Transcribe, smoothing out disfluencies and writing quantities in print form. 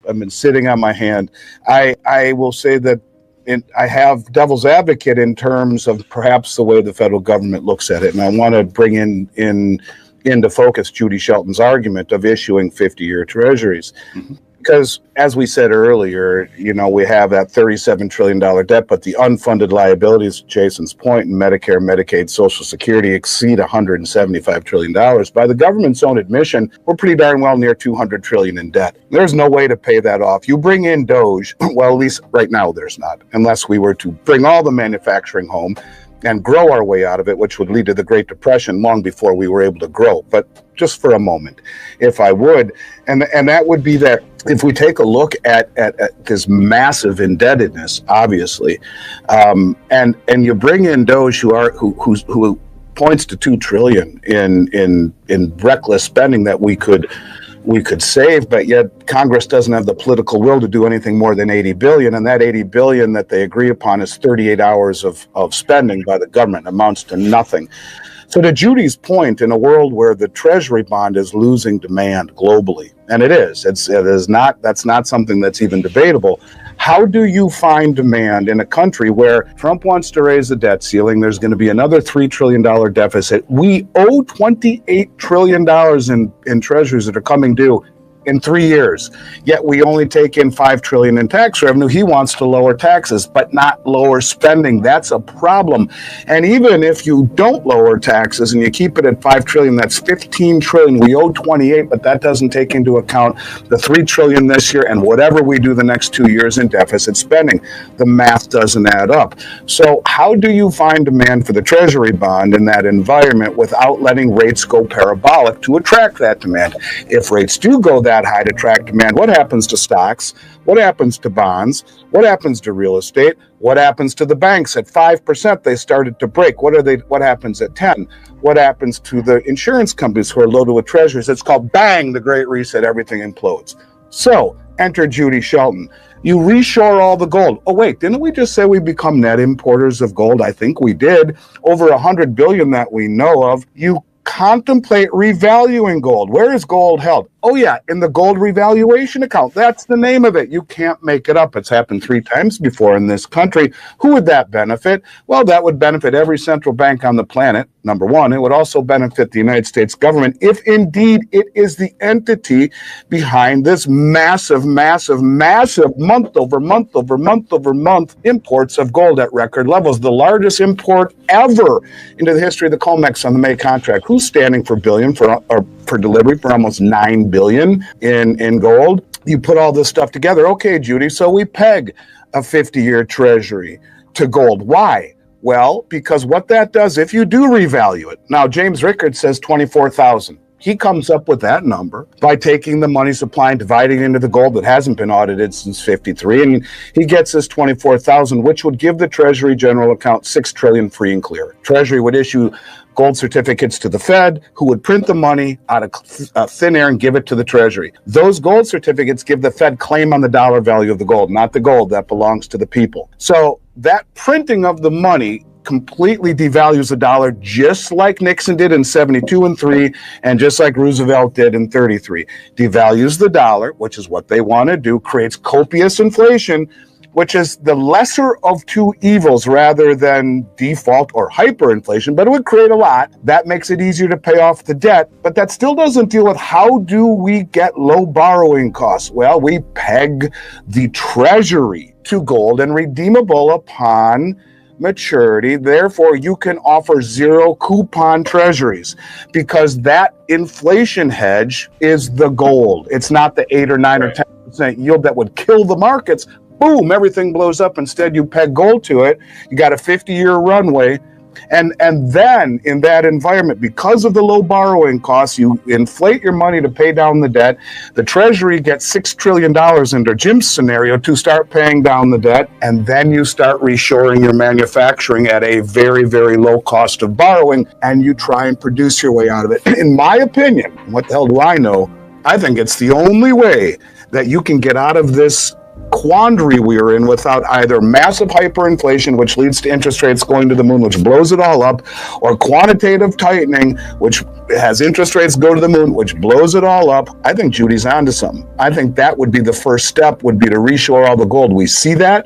I've been sitting on my hand. I will say that I have devil's advocate in terms of perhaps the way the federal government looks at it. And I want to bring into focus Judy Shelton's argument of issuing 50-year treasuries. Mm-hmm. Because as we said earlier, we have that $37 trillion debt, but the unfunded liabilities, Jason's point, in Medicare, Medicaid, Social Security exceed $175 trillion. By the government's own admission, we're pretty darn well near $200 trillion in debt. There's no way to pay that off. You bring in Doge, well, at least right now there's not, unless we were to bring all the manufacturing home and grow our way out of it, which would lead to the Great Depression long before we were able to grow. But just for a moment, if I would, and that would be that if we take a look at this massive indebtedness, obviously, and you bring in Doge who points to $2 trillion in reckless spending that we could save, but yet Congress doesn't have the political will to do anything more than $80 billion, and that $80 billion that they agree upon is 38 hours of spending by the government, amounts to nothing. So to Judy's point, in a world where the Treasury bond is losing demand globally, and that's not something that's even debatable, how do you find demand in a country where Trump wants to raise the debt ceiling? There's going to be another $3 trillion deficit. We owe $28 trillion in treasuries that are coming due in 3 years, yet we only take in $5 trillion in tax revenue. He wants to lower taxes, but not lower spending. That's a problem. And even if you don't lower taxes and you keep it at $5 trillion, that's $15 trillion. We owe 28, but that doesn't take into account the $3 trillion this year and whatever we do the next 2 years in deficit spending. The math doesn't add up. So how do you find demand for the Treasury bond in that environment without letting rates go parabolic to attract that demand? If rates do go that high to attract demand, what happens to stocks? What happens to bonds? What happens to real estate? What happens to the banks? At 5%, they started to break. What happens at 10? What happens to the insurance companies who are loaded with treasuries? It's called bang, the Great Reset, everything implodes. So enter Judy Shelton. You reshore all the gold. Oh, wait, didn't we just say we become net importers of gold? I think we did. Over $100 billion that we know of. You contemplate revaluing gold. Where is gold held? Oh yeah, in the gold revaluation account. That's the name of it. You can't make it up. It's happened 3 times before in this country. Who would that benefit? Well, that would benefit every central bank on the planet, number one. It would also benefit the United States government if indeed it is the entity behind this massive month over month imports of gold at record levels. The largest import ever into the history of the COMEX on the May contract. Who's standing for delivery for almost $9 billion in gold? You put all this stuff together. Okay, Judy, so we peg a 50-year treasury to gold. Why? Well, because what that does, if you do revalue it, now James Rickard says 24,000. He comes up with that number by taking the money supply and dividing it into the gold that hasn't been audited since 53, and he gets this 24,000, which would give the Treasury General Account $6 trillion free and clear. Treasury would issue gold certificates to the Fed, who would print the money out of thin air and give it to the Treasury. Those gold certificates give the Fed claim on the dollar value of the gold, not the gold that belongs to the people. So that printing of the money completely devalues the dollar, just like Nixon did in 72 and 3, and just like Roosevelt did in 33. Devalues the dollar, which is what they want to do, creates copious inflation, which is the lesser of two evils rather than default or hyperinflation, but it would create a lot. That makes it easier to pay off the debt, but that still doesn't deal with how do we get low borrowing costs? Well, we peg the Treasury to gold and redeemable upon maturity. Therefore, you can offer zero coupon treasuries because that inflation hedge is the gold. It's not the 8 or 9 or 10% yield that would kill the markets. Boom, everything blows up. Instead, you peg gold to it. You got a 50-year runway. And then in that environment, because of the low borrowing costs, you inflate your money to pay down the debt. The Treasury gets $6 trillion under Jim's scenario to start paying down the debt. And then you start reshoring your manufacturing at a very, very low cost of borrowing. And you try and produce your way out of it. In my opinion, what the hell do I know? I think it's the only way that you can get out of this quandary we are in without either massive hyperinflation, which leads to interest rates going to the moon, which blows it all up, or quantitative tightening, which has interest rates go to the moon, which blows it all up. I think Judy's onto something. I think that would be the first step, would be to reshore all the gold. We see that.